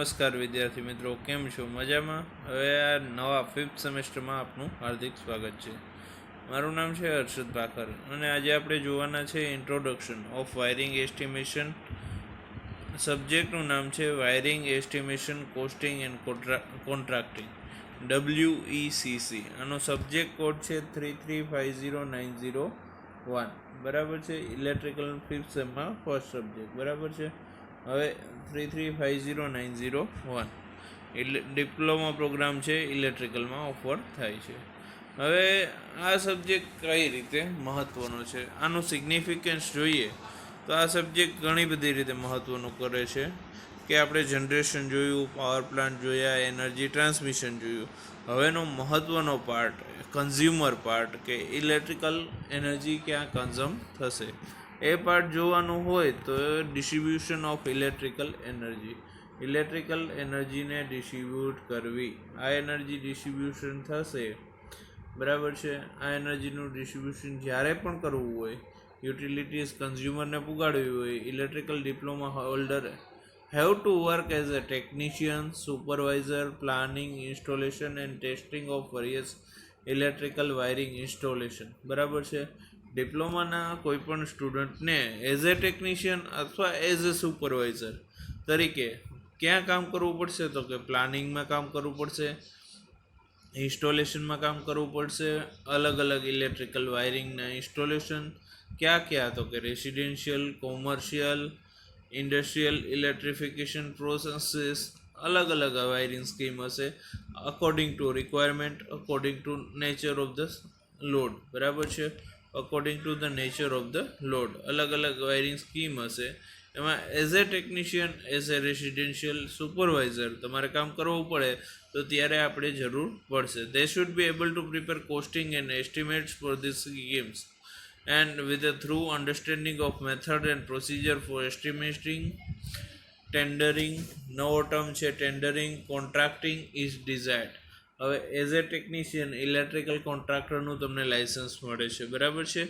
નમસ્કાર વિદ્યાર્થી મિત્રો, કેમ છો? મજામાં? હવે આ નવા 5th સેમેસ્ટરમાં આપનું હાર્દિક સ્વાગત છે. મારું નામ છે હર્ષદ ભાકર અને આજે આપણે જોવાના છે ઇન્ટ્રોડક્શન ઓફ વાયરિંગ એસ્ટિમેશન. સબ્જેક્ટનું નામ છે wiring estimation costing and contracting, WECC. આનો સબ્જેક્ટ કોડ છે 3350901. બરાબર છે. ઇલેક્ટ્રિકલ 5th સેમમાં ફર્સ્ટ સબ્જેક્ટ. બરાબર છે. હવે 3350901 એટલે ડિપ્લોમા પ્રોગ્રામ છે, ઇલેક્ટ્રિકલમાં ઓફર થાય છે. હવે આ સબ્જેક્ટ કઈ રીતે મહત્ત્વનો છે, આનું સિગ્નિફિકન્સ જોઈએ તો આ સબ્જેક્ટ ઘણી બધી રીતે મહત્ત્વનું કરે છે કે આપણે જનરેશન જોયું, પાવર પ્લાન્ટ જોયા, એનર્જી ટ્રાન્સમિશન જોયું. હવેનો મહત્ત્વનો પાર્ટ કન્ઝ્યુમર પાર્ટ, કે ઇલેક્ટ્રિકલ એનર્જી ક્યાં કન્ઝ્યુમ થશે, એ પાર્ટ જોવાનું હોય તો ડિસ્ટ્રીબ્યુશન ઓફ ઇલેક્ટ્રિકલ એનર્જીને ડિસ્ટ્રીબ્યુટ કરવી. આ એનર્જી ડિસ્ટ્રીબ્યુશન થશે. બરાબર છે. આ એનર્જીનું ડિસ્ટ્રીબ્યુશન જ્યારે પણ કરવું હોય, યુટિલિટીઝ કન્ઝ્યુમરને પુગાડવી હોય, electrical diploma holder have to work as a technician, supervisor, planning, installation and testing of various electrical wiring installation. બરાબર છે. ડિપ્લોમાના કોઈપણ સ્ટુડન્ટને એઝ એ ટેકનિશિયન અથવા એઝ એ સુપરવાઇઝર તરીકે ક્યાં કામ કરવું પડશે? તો કે પ્લાનિંગમાં કામ કરવું પડશે, ઇન્સ્ટોલેશનમાં કામ કરવું પડશે. અલગ અલગ ઇલેક્ટ્રિકલ વાયરિંગના ઇન્સ્ટોલેશન ક્યાં? તો કે residential, commercial, industrial electrification processes. અલગ અલગ વાયરિંગ સ્કીમ હશે according to requirement, according to nature of the load. બરાબર છે. According to the nature of the load અલગ અલગ વાયરિંગ સ્કીમ હશે. એમાં as a technician, as a residential supervisor તમારે કામ કરવું પડે તો ત્યારે આપણે જરૂર પડશે. They should be able to prepare costing and એસ્ટિમેટ્સ for this schemes and with a through understanding of method and procedure for estimating, tendering, નવો ટર્મ છે ટેન્ડરિંગ, કોન્ટ્રાક્ટિંગ ઇઝ ડિઝાયર્ડ. હવે એઝ એ ટેકનિશિયન ઇલેક્ટ્રિકલ કોન્ટ્રાક્ટરનું તમને licence મળે છે. બરાબર છે.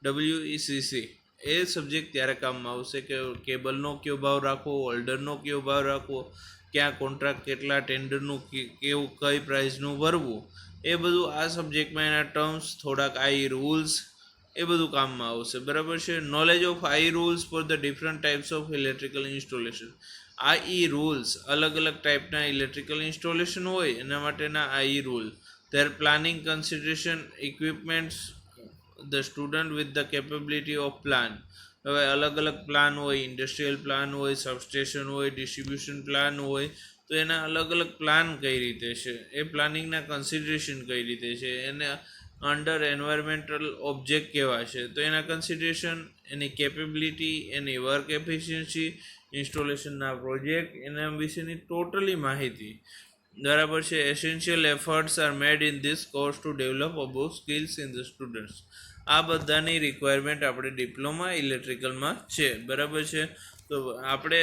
WECC એ subject ત્યારે કામમાં આવશે કે કેબલનો કયો ભાવ રાખવો, હોલ્ડરનો કયો ભાવ રાખવો, ક્યાં કોન્ટ્રાક્ટ કેટલા, ટેન્ડરનું કેવું કઈ પ્રાઇસનું ભરવું, એ બધું આ સબ્જેક્ટમાં એના ટર્મ્સ, થોડાક આઈ રૂલ્સ, એ બધું કામમાં આવશે. બરાબર છે. Knowledge of I rules for the different types of electrical installation. I rules અલગ અલગ ટાઈપના ઇલેક્ટ્રિકલ ઇન્સ્ટોલેશન હોય એના માટેના I rule. There planning consideration equipments the student with the capability of plan. હવે અલગ અલગ પ્લાન હોય, ઇન્ડસ્ટ્રીયલ પ્લાન હોય, સબસ્ટેશન હોય, ડિસ્ટ્રીબ્યુશન પ્લાન હોય, તો એના અલગ અલગ પ્લાન કઈ રીતે છે, એ પ્લાનિંગના કન્સિડરેશન કઈ રીતે છે, એને અંડર એન્વાયરમેન્ટલ ઓબ્જેક્ટ કેવા છે, તો એના કન્સિડરેશન, એની કેપેબિલિટી, એની વર્ક એફિશિયન્સી, ઇન્સ્ટોલેશનના પ્રોજેક્ટ, એના વિશેની ટોટલી માહિતી. બરાબર છે. Essential efforts are made in this course to develop above skills in the students. આ બધાની રિક્વાયરમેન્ટ આપણે ડિપ્લોમા ઇલેક્ટ્રિકલમાં છે. બરાબર છે. તો આપણે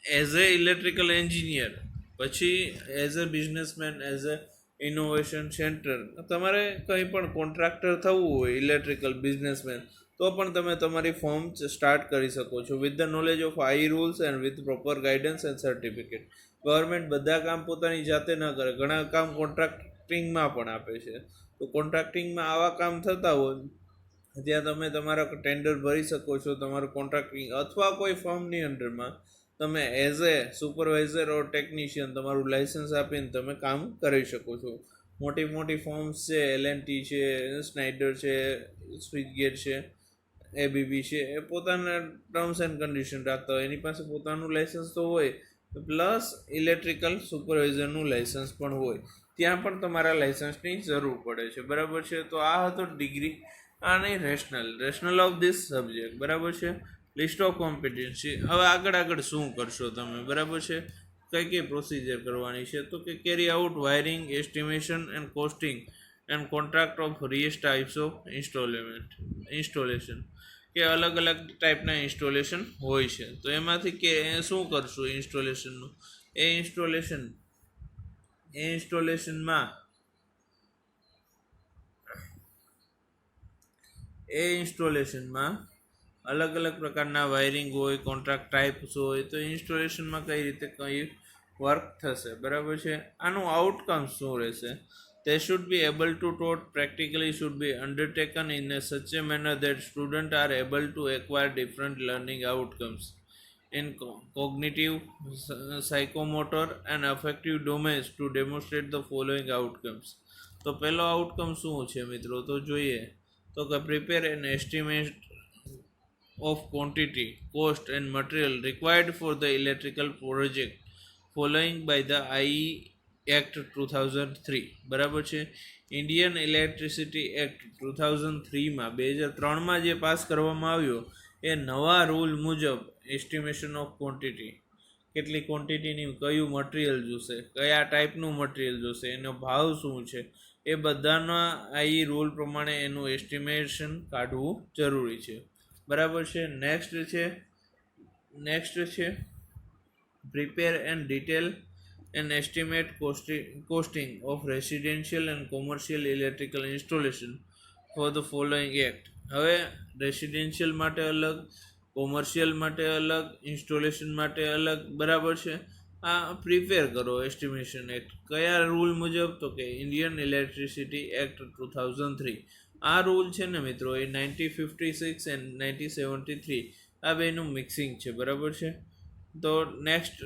એઝ એ ઇલેક્ટ્રિકલ એન્જિનિયર, પછી as a businessman, as a innovation centre, તમારે કંઈ પણ કોન્ટ્રાક્ટર થવું હોય, ઇલેક્ટ્રિકલ બિઝનેસમેન, તો પણ તમે તમારી ફોર્મ સ્ટાર્ટ કરી શકો છો with the knowledge of I rules and with proper guidance and certificate. Government બધા કામ પોતાની જાતે ન કરે, ઘણા કામ કોન્ટ્રાક્ટિંગમાં પણ આપે છે. તો કોન્ટ્રાક્ટિંગમાં આવા કામ થતા હોય ત્યાં તમે તમારા ટેન્ડર ભરી શકો છો. તમારું કોન્ટ્રાક્ટિંગ અથવા કોઈ ફર્મની અંડરમાં તમે એઝ એ સુપરવાઇઝર ઓર ટેકનિશિયન તમારું લાઇસન્સ આપીને તમે કામ કરી શકો છો. મોટી મોટી ફર્મ્સ છે, L&T છે, સ્નાઇડર છે, સ્વિચગેટ છે, ABB છે, એ પોતાના ટર્મ્સ એન્ડ કન્ડિશન રાખતા હોય, એની પાસે પોતાનું લાઇસન્સ તો હોય, પ્લસ ઇલેક્ટ્રિકલ સુપરવાઇઝરનું લાઇસન્સ પણ હોય. ત્યાં પણ તમારા લાઇસન્સની જરૂર પડે છે. બરાબર છે. તો આ હતો ડિગ્રી અને રેશનલ ઓફ ધીસ સબ્જેક્ટ. બરાબર છે. List of competency. હવે આગળ શું કરશો તમે? બરાબર છે. કઈ પ્રોસિજર કરવાની છે? તો કે carry out wiring estimation and costing and contract of various types of installation, કે અલગ અલગ ટાઈપના ઇન્સ્ટોલેશન હોય છે. તો એમાંથી કે શું કરશું ઇન્સ્ટોલેશનનું? એ ઇન્સ્ટોલેશનમાં અલગ અલગ પ્રકારના વાયરિંગ હોય, કોન્ટ્રાક્ટ ટાઈપ્સ હોય, તો ઇન્સ્ટોલેશનમાં કઈ રીતે કઈ વર્ક થશે, બરાબર છે. આનું આઉટકમ શું રહેશે? They should be able to taught practically should be undertaken in a such a manner that students are able to acquire different learning outcomes in cognitive, psychomotor and affective domains to demonstrate the following outcomes. તો પહેલો outcome શું છે મિત્રો? તો જોઈએ તો કે prepare an estimate of quantity, cost and material required for the electrical project following by the IE Act 2003, બરાબર છે. ઇન્ડિયન ઇલેક્ટ્રિસિટી એક્ટ 2003માં 2003માં જે પાસ કરવામાં આવ્યો એ નવા રૂલ મુજબ એસ્ટિમેશન ઓફ ક્વોન્ટિટી, કેટલી ક્વોન્ટિટીની કયું મટીરિયલ જોશે, કયા ટાઈપનું મટીરિયલ જોશે, એનો ભાવ શું છે, એ બધાના આઈ રૂલ પ્રમાણે એનું એસ્ટિમેશન કાઢવું જરૂરી છે, બરાબર છે. નેક્સ્ટ છે prepare and detail and estimate costing of residential and commercial electrical installation for the following act. હવે રેસિડેન્શિયલ માટે અલગ, કોમર્શિયલ માટે અલગ, ઇન્સ્ટોલેશન માટે અલગ, બરાબર છે. આ પ્રિપેર કરો એસ્ટિમેશન એક્ટ કયા રૂલ મુજબ? તો કે ઇન્ડિયન ઇલેક્ટ્રિસિટી એક્ટ 2003. આ રૂલ છે ને મિત્રો એ 1956 એન્ડ 1973 આ બેનું મિક્સિંગ છે, બરાબર છે. તો નેક્સ્ટ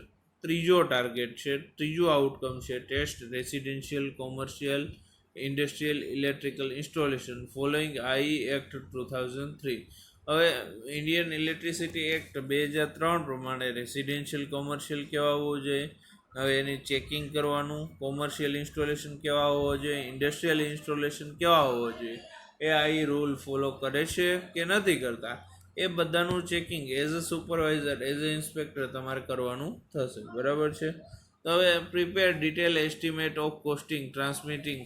ત્રીજો ટાર્ગેટ છે, ત્રીજું આઉટકમ છે test residential, commercial, industrial electrical installation following I act 2003. હવે ઇન્ડિયન ઇલેક્ટ્રિસિટી એક્ટ 2003 પ્રમાણે રેસિડેન્શિયલ, કોમર્શિયલ કેવા હોવું જોઈએ, હવે એની ચેકિંગ કરવાનું, કોમર્શિયલ ઇન્સ્ટોલેશન કેવા હોવો જોઈએ, ઇન્ડસ્ટ્રીયલ ઇન્સ્ટોલેશન કેવા હોવો જોઈએ, એ આઈ રૂલ ફોલો કરે છે કે નથી કરતા, એ બધાનું checking as a supervisor, as a inspector તમારે કરવાનું થશે, બરાબર છે. તો હવે prepare detail estimate of costing transmitting.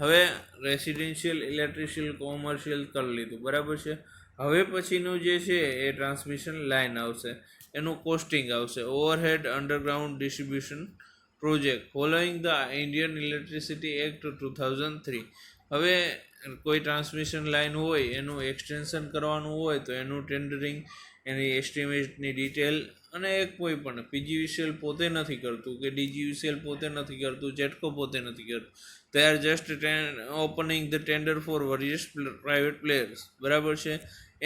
હવે રેસિડેન્શિયલ, ઇલેક્ટ્રિશિયલ, કોમર્શિયલ કરી લીધું, બરાબર છે. હવે પછીનું જે છે એ ટ્રાન્સમિશન લાઇન આવશે, એનું કોસ્ટિંગ આવશે, overhead underground distribution project following the Indian electricity act 2003. હવે કોઈ ટ્રાન્સમિશન લાઇન હોય એનું એક્સટેન્શન કરવાનું હોય તો એનું ટેન્ડરિંગ, એની એસ્ટિમેટની ડિટેલ, અને એક કોઈ પણ પીજીવીસીએલ પોતે નથી કરતું કે ડીજીવીસીએલ પોતે નથી કરતું, જેટકો પોતે નથી કરતું, they are just opening the tender for various private players, બરાબર છે.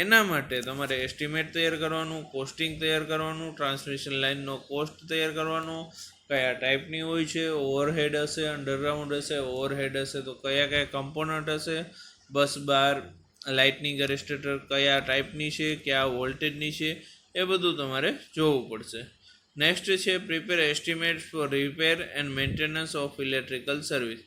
એના માટે તમારે એસ્ટિમેટ તૈયાર કરવાનું, કોસ્ટિંગ તૈયાર કરવાનું, ટ્રાન્સમિશન લાઇનનો કોસ્ટ તૈયાર કરવાનો, કયા ટાઈપની હોય છે, ઓવરહેડ હશે, અંડરગ્રાઉન્ડ હશે, ઓવરહેડ હશે તો કયા કયા કમ્પોનન્ટ હશે, બસ બાર, લાઇટનિંગ અરેસ્ટેટર કયા ટાઈપની છે, કયા વોલ્ટેજની છે, એ બધું તમારે જોવું પડશે. નેક્સ્ટ છે prepare estimate for repair and maintenance of electrical service.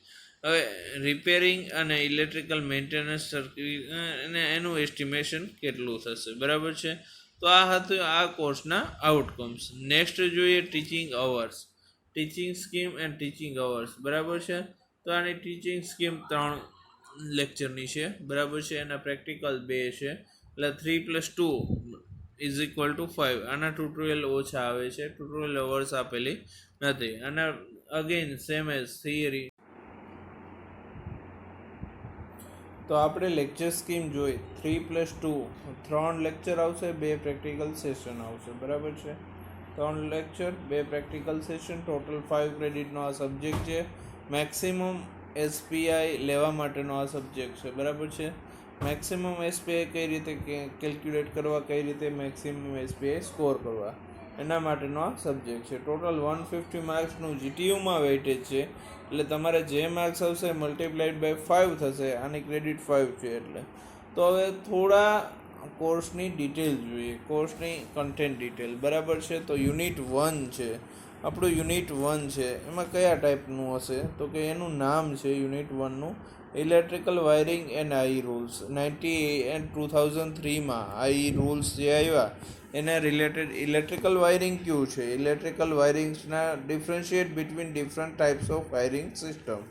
હવે રિપેરિંગ અને ઇલેક્ટ્રિકલ મેન્ટેનન્સ એનું એસ્ટિમેશન કેટલું થશે, બરાબર છે. તો આ હતું આ કોર્સના આઉટકમ્સ. નેક્સ્ટ જોઈએ teaching hours, teaching scheme and teaching hours, બરાબર છે. તો આની ટીચિંગ સ્કીમ 3 લેક્ચરની છે, બરાબર છે. એના પ્રેક્ટિકલ 2 છે, એટલે 3+2 = 5. આના ટ્યુટોરિયલ ઓછા આવે છે, ટ્યુટોરિયલ અવર્સ આપેલી નથી. અને અગેન સેમ એઝ થિયરી. તો આપણે લેક્ચર સ્કીમ જોઈ 3+2, 3 લેક્ચર આવશે, 2 પ્રેક્ટિકલ સેશન આવશે, બરાબર છે. 3 લેક્ચર, 2 પ્રેક્ટિકલ સેશન, ટોટલ 5 ક્રેડિટનો આ સબ્જેક્ટ છે. મેક્સિમમ એસપીઆઈ લેવા માટેનો આ સબ્જેક્ટ છે, બરાબર છે. મેક્સિમમ એસપીઆઈ કઈ રીતે કેલ્ક્યુલેટ કરવા, કઈ રીતે મેક્સિમમ એસપીઆઈ સ્કોર કરવા, એના માટેનો આ સબ્જેક્ટ છે. ટોટલ 150 માર્ક્સનું જીટીયુમાં વેઇટેજ છે, એટલે તમારે જે માર્ક્સ આવશે મલ્ટીપ્લાઇડ બાય 5 થશે, આની ક્રેડિટ 5 છે એટલે. તો હવે થોડા કોર્સની ડિટેલ જોઈએ, કોર્સની કન્ટેન્ટ ડિટેલ, બરાબર છે. તો યુનિટ 1 છે આપણું, યુનિટ 1 છે એમાં કયા ટાઈપનું હશે? તો કે એનું નામ છે યુનિટ 1નું electrical wiring and I rules. 2003માં આઈ રૂલ્સ જે આવ્યા એના રિલેટેડ ઇલેક્ટ્રિકલ વાયરિંગ કયું છે, ઇલેક્ટ્રિકલ વાયરિંગ્સના differentiate between different types of wiring system.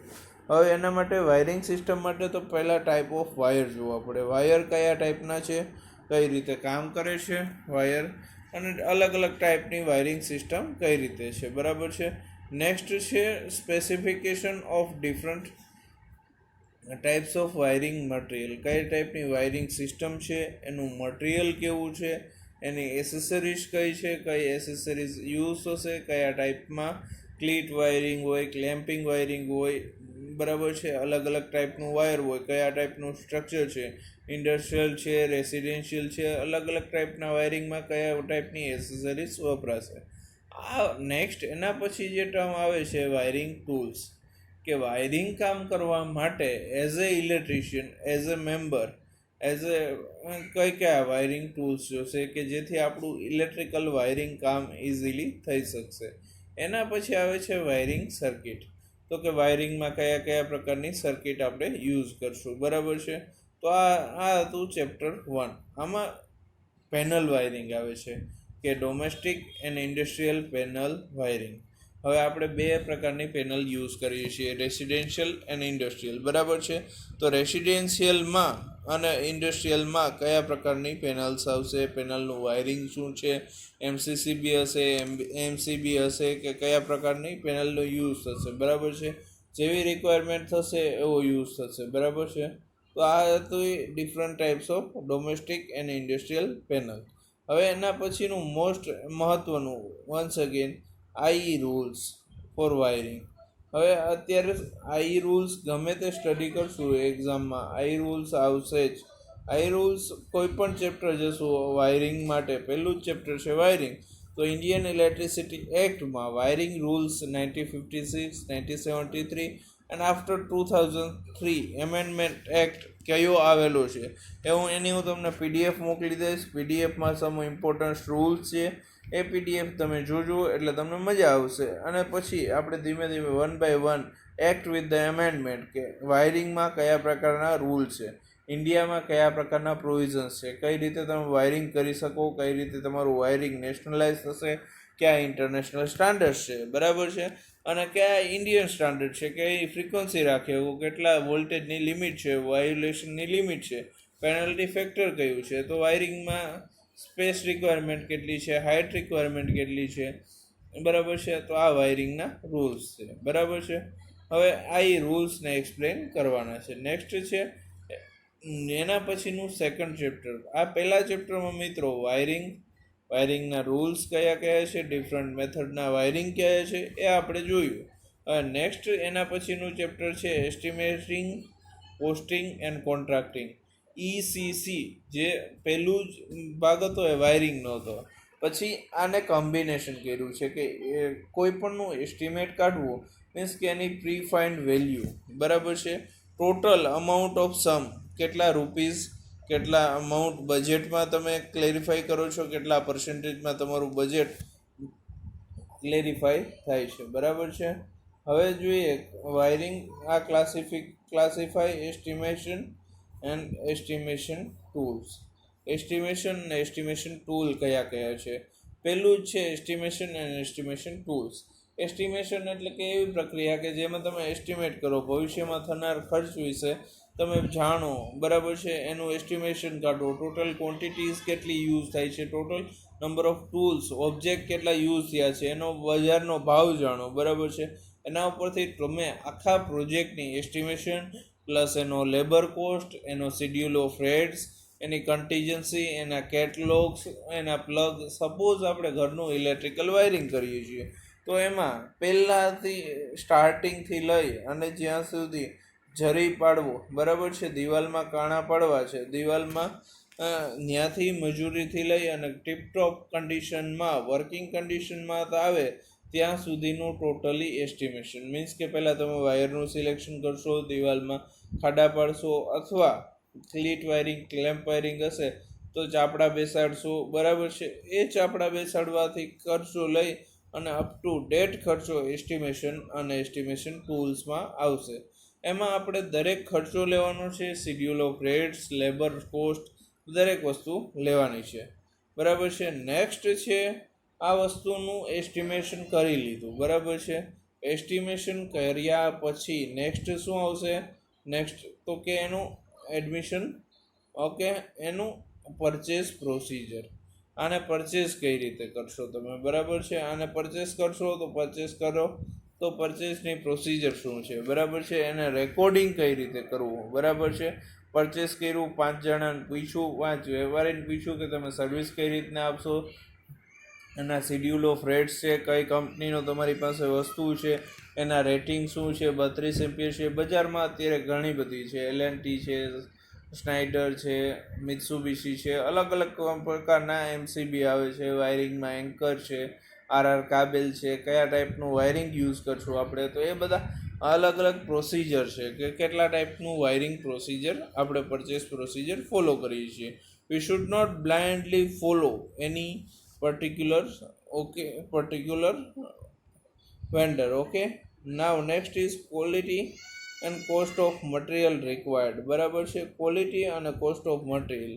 હવે એના માટે વાયરિંગ સિસ્ટમ માટે તો પહેલાં ટાઈપ ઓફ વાયર જોવા પડે, વાયર કયા ટાઈપના છે, કઈ રીતે કામ કરે છે વાયર, અને અલગ અલગ ટાઈપની વાયરિંગ સિસ્ટમ કઈ રીતે છે, બરાબર છે. નેક્સ્ટ છે specification of different types of wiring material, કઈ ટાઈપની વાયરિંગ સિસ્ટમ છે, એનું મટીરિયલ કેવું છે, એની એસેસરીઝ કઈ છે, કઈ એસેસરીઝ યુઝ થશે, કયા ટાઈપમાં ક્લીટ વાયરિંગ હોય, ક્લેમ્પિંગ વાયરિંગ હોય, બરાબર છે, અલગ અલગ ટાઈપનું વાયર હોય, કયા ટાઈપનું સ્ટ્રક્ચર છે, ઇન્ડસ્ટ્રીયલ છે, રેસિડેન્શિયલ છે, અલગ અલગ ટાઈપના વાયરિંગમાં કયા ટાઈપની એસેસરીઝ વપરાશે. આ નેક્સ્ટ એના પછી જે ટર્મ આવે છે વાયરિંગ ટૂલ્સ, કે વાયરિંગ કામ કરવા માટે as a electrician, as a member, as a કયા વાયરિંગ ટૂલ્સ જોશે કે જેથી આપણું ઇલેક્ટ્રિકલ વાયરિંગ કામ ઇઝીલી થઈ શકશે. એના પછી આવે છે વાયરિંગ સર્કિટ, તો કે વાયરિંગમાં કયા કયા પ્રકારની સર્કિટ આપણે યુઝ કરશું, બરાબર છે. તો આ હતું ચેપ્ટર 1. આમાં પેનલ વાયરિંગ આવે છે, કે domestic and industrial panel wiring. હવે આપણે બે પ્રકારની પેનલ યુઝ કરીએ છીએ, રેસિડેન્શિયલ એન્ડ ઇન્ડસ્ટ્રીયલ, બરાબર છે. તો રેસિડેન્શિયલમાં અને ઇન્ડસ્ટ્રીયલમાં કયા પ્રકારની પેનલ્સ આવશે, પેનલનું વાયરિંગ શું છે, એમસીસીબી હશે, એમસીબી હશે, કે કયા પ્રકારની પેનલનો યુઝ થશે, બરાબર છે. જેવી રિક્વાયરમેન્ટ થશે એવો યુઝ થશે, બરાબર છે. તો આ હતું different types of domestic and industrial panel. હવે એના પછીનું મોસ્ટ મહત્ત્વનું once again I rules for wiring. હવે અત્યારે આઈ રૂલ્સ ગમે તે સ્ટડી કરશું એક્ઝામમાં, આઈ રૂલ્સ આવશે જ. આઈ રૂલ્સ કોઈ પણ ચેપ્ટર જશું વાયરિંગ માટે, પહેલું જ ચેપ્ટર છે વાયરિંગ. તો ઇન્ડિયન ઇલેક્ટ્રિસિટી એક્ટમાં wiring rules 1956, 1973 and after 2003 amendment act કયો આવેલો છે એની હું તમને પીડીએફ મોકલી દઈશ. પીડીએફમાં સમ ઇમ્પોર્ટન્ટ રૂલ્સ છે, એ પીડીએફ તમે જોજો એટલે તમને મજા આવશે. અને પછી આપણે ધીમે ધીમે 1 by 1 act with the amendment, કે વાયરિંગમાં કયા પ્રકારના રૂલ છે, ઇન્ડિયામાં કયા પ્રકારના પ્રોવિઝન્સ છે, કઈ રીતે તમે વાયરિંગ કરી શકો, કઈ રીતે તમારું વાયરિંગ નેશનલાઇઝ થશે, કયા ઇન્ટરનેશનલ સ્ટાન્ડર્ડ છે, બરાબર છે, અને કયા ઇન્ડિયન સ્ટાન્ડર્ડ છે, કઈ ફ્રીક્વન્સી રાખે, એવું કેટલા વોલ્ટેજની લિમિટ છે, વાયોલેશનની લિમિટ છે, પેનલ્ટી ફેક્ટર કયું છે, તો વાયરિંગમાં સ્પેસ રિક્વાયરમેન્ટ કેટલી છે, હાઇટ રિક્વાયરમેન્ટ કેટલી છે, બરાબર છે. તો આ વાયરિંગના રૂલ્સ છે, બરાબર છે. હવે આ એ રૂલ્સને એક્સપ્લેન કરવાના છે. નેક્સ્ટ છે એના પછીનું સેકન્ડ ચેપ્ટર. આ પહેલા ચેપ્ટરમાં મિત્રો વાયરિંગના રૂલ્સ કયા કયા છે, ડિફરન્ટ મેથડના વાયરિંગ કયા છે એ આપણે જોયું. હવે નેક્સ્ટ એના પછીનું ચેપ્ટર છે એસ્ટિમેટિંગ, કોસ્ટિંગ એન્ડ કોન્ટ્રાક્ટિંગ, ECC. જે પહેલું જ ભાગ હતો એ વાયરિંગનો હતો. પછી આને કોમ્બિનેશન કર્યું છે કે કોઈ પણનું એસ્ટિમેટ કાઢવું મીન્સ કે એની પ્રીફાઇન્ડ વેલ્યુ, બરાબર છે, ટોટલ અમાઉન્ટ ઓફ સમ, કેટલા રૂપીઝ, કેટલા અમાઉન્ટ બજેટમાં તમે ક્લેરિફાઈ કરો છો, કેટલા પર્સન્ટેજમાં તમારું બજેટ ક્લેરિફાઈ થાય છે, બરાબર છે. હવે જોઈએ વાયરિંગ આ classify estimation and estimation tools. Estimation અને એસ્ટિમેશન ટૂલ કયા કયા છે. પહેલું જ છે estimation and estimation tools. Estimation એટલે કે એવી પ્રક્રિયા કે જેમાં તમે એસ્ટિમેટ કરો, ભવિષ્યમાં થનાર ખર્ચ વિશે તમે જાણો, બરાબર છે, એનું એસ્ટિમેશન કાઢો, ટોટલ ક્વોન્ટિટીઝ કેટલી યુઝ થાય છે, total number of tools, object કેટલા યુઝ થયા છે, એનો બજારનો ભાવ જાણો, બરાબર છે. એના ઉપરથી તમે આખા પ્રોજેક્ટની એસ્ટિમેશન પ્લસ એનો લેબર કોસ્ટ, એનો schedule of rates, any contingency, એના કેટલોગ્સ, એના પ્લગ. સપોઝ આપણે ઘરનું ઇલેક્ટ્રિકલ વાયરિંગ કરીએ છીએ તો એમાં પહેલાંથી સ્ટાર્ટિંગથી લઈ અને જ્યાં સુધી જરી પાડવો, બરાબર છે, દિવાલમાં કાણા પાડવા છે, દિવાલમાં ત્યાંથી મજૂરીથી લઈ અને ટીપટોપ કન્ડિશનમાં, વર્કિંગ કન્ડિશનમાં આવે ત્યાં સુધીનું ટોટલી એસ્ટિમેશન. મીન્સ કે પહેલાં તમે વાયરનું સિલેક્શન કરશો, દિવાલમાં ખાડા પાડશો, અથવા ક્લીટ વાયરિંગ, ક્લેમ્પ વાયરિંગ હશે તો ચાપડા બેસાડશો, બરાબર છે. એ ચાપડા બેસાડવાથી ખર્ચો લઈ અને અપ ટુ ડેટ ખર્ચો એસ્ટિમેશન અને એસ્ટિમેશન ટૂલ્સમાં આવશે. એમાં આપણે દરેક ખર્ચો લેવાનો છે, schedule of rates, labour cost, દરેક વસ્તુ લેવાની છે, બરાબર છે. નેક્સ્ટ છે આ વસ્તુનું એસ્ટિમેશન કરી લીધું, બરાબર છે. એસ્ટિમેશન કર્યા પછી નેક્સ્ટ શું આવશે, નેક્સ્ટ તો કે એનું એડમિશન, ઓકે, એનું પરચેસ પ્રોસિજર. આને પરચેસ કઈ રીતે કરશો તમે, બરાબર છે. આને પરચેસ કરશો તો પરચેસ કરો તો પરચેસની પ્રોસિજર શું છે, બરાબર છે. એને રેકોર્ડિંગ કઈ રીતે કરવું, બરાબર છે. પરચેસ કર્યું, 5 જણાને પૂછ્યું, 5 વેપારીને પૂછ્યું કે તમે સર્વિસ કઈ રીતના આપશો, એના શિડ્યુલ ઓફ રેટ્સ છે, કઈ કંપનીનો તમારી પાસે વસ્તુ છે, એના રેટિંગ શું છે, 32 એમ્પિયર છે. બજારમાં અત્યારે ઘણી બધી છે, એલએનટી છે, સ્નાઇડર છે, મિત્સુબિશી છે, અલગ અલગ પ્રકારના એમસીબી આવે છે વાયરિંગમાં, એન્કર છે, આરઆર કાબેલ છે, કયા ટાઈપનું વાયરિંગ યુઝ કરશું આપણે, તો એ બધા અલગ અલગ પ્રોસિજર છે કે કેટલા ટાઈપનું વાયરિંગ પ્રોસિજર આપણે પરચેસ પ્રોસિજર ફોલો કરીએ છીએ. We should not blindly follow any particular vendor. Okay, now next is quality and cost of material required. બરાબર છે, ક્વોલિટી અને કોસ્ટ ઓફ મટીરિયલ.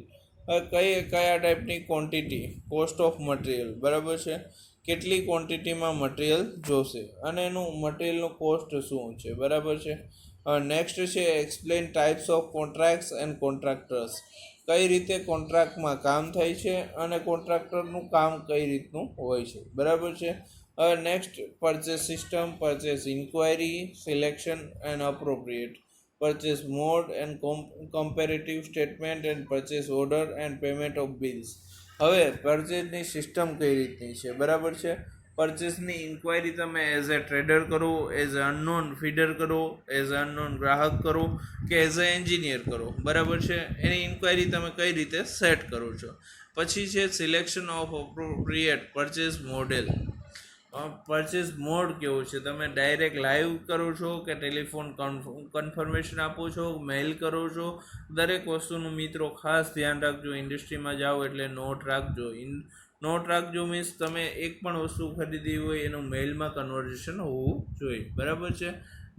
કયા ટાઈપની ક્વોન્ટિટી, કોસ્ટ ઓફ મટીરિયલ, બરાબર છે, કેટલી ક્વોન્ટિટીમાં મટીરિયલ જોશે અને એનું મટીરિયલનું કોસ્ટ શું છે, બરાબર છે. નેક્સ્ટ છે explain types of contracts and contractors. કઈ રીતે કોન્ટ્રાક્ટમાં કામ થાય છે અને કોન્ટ્રાક્ટરનું કામ કઈ રીતનું હોય છે, બરાબર છે. Next purchase system, purchase inquiry, selection and appropriate, purchase mode and comparative statement and purchase order and payment of bills. હવે પરચેસની સિસ્ટમ કઈ રીતની છે, બરાબર છે. પરચેસની ઇન્ક્વાયરી તમે એઝ એ ટ્રેડર કરો, એઝ એ અનનોન ફીડર કરો, એઝ એ અનનોન ગ્રાહક કરો કે એઝ એ એન્જિનિયર કરો, બરાબર છે. એની ઇન્ક્વાયરી તમે કઈ રીતે સેટ કરો છો. પછી છે selection of appropriate purchase model. Purchase mode કેવું છે, તમે ડાયરેક્ટ લાઈવ કરો છો કે ટેલિફોન કન્ફર્મેશન આપો છો, મેઇલ કરો છો. દરેક વસ્તુનું મિત્રો ખાસ ધ્યાન રાખજો. ઇન્ડસ્ટ્રીમાં જાઓ એટલે નોટ રાખજો. નોટ રાખજો મીન્સ તમે એક પણ વસ્તુ ખરીદી હોય એનું મેઇલમાં કન્વર્ઝેશન હોવું જોઈએ, બરાબર છે.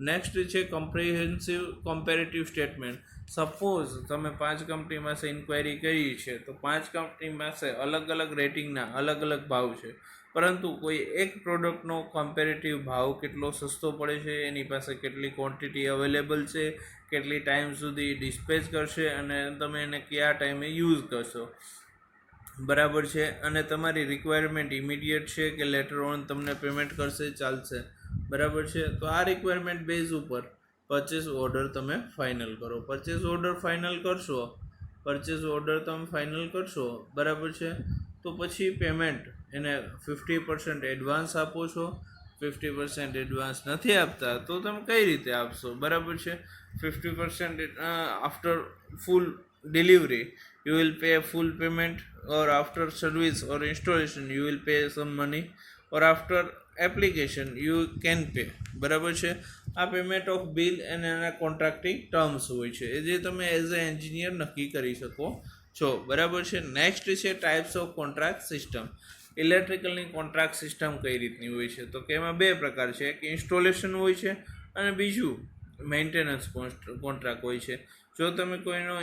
નેક્સ્ટ છે કમ્પ્રિહેન્સિવ કમ્પેરેટિવ સ્ટેટમેન્ટ. સપોઝ તમે 5 કંપની પાસે ઇન્ક્વાયરી કરી છે તો 5 કંપની પાસે અલગ અલગ રેટિંગના અલગ અલગ ભાવ છે, પરંતુ કોઈ એક પ્રોડક્ટનો કમ્પેરેટિવ ભાવ કેટલો સસ્તો પડે છે, એની પાસે કેટલી ક્વોન્ટિટી અવેલેબલ છે, કેટલી ટાઈમ સુધી ડિસ્પેચ કરશે અને તમે એને કયા ટાઈમે યુઝ કરશો, બરાબર છે. અને તમારી રિક્વાયરમેન્ટ ઇમિડિયેટ છે કે લેટર ઓન તમને પેમેન્ટ કરશે ચાલશે, બરાબર છે. તો આ રિક્વાયરમેન્ટ બેઝ ઉપર પરચેસ ઓર્ડર તમે ફાઇનલ કરો. પરચેસ ઓર્ડર ફાઇનલ કરશો, બરાબર છે. તો પછી પેમેન્ટ એને 50% એડવાન્સ આપો છો, 50% એડવાન્સ નથી આપતા તો તમે કઈ રીતે આપશો, બરાબર છે. 50% after full delivery you will pay full payment, or after service or installation you will pay some money, or after application you can pay, બરાબર છે. આ પેમેન્ટ ઓફ બિલ અને એના કોન્ટ્રાક્ટિંગ ટર્મ્સ હોય છે એ જે તમે એઝ એ એન્જિનિયર નક્કી કરી શકો છો, બરાબર છે. નેક્સ્ટ છે ટાઈપ્સ ઓફ કોન્ટ્રાક્ટ સિસ્ટમ. ઇલેક્ટ્રિકલની કોન્ટ્રાક્ટ સિસ્ટમ કઈ રીતની હોય છે, તો કે એમાં 2 પ્રકાર છે, એક ઇન્સ્ટોલેશન હોય છે અને બીજું મેન્ટેનન્સ કોન્ટ્રાક્ટ હોય છે. જો તમે કોઈનો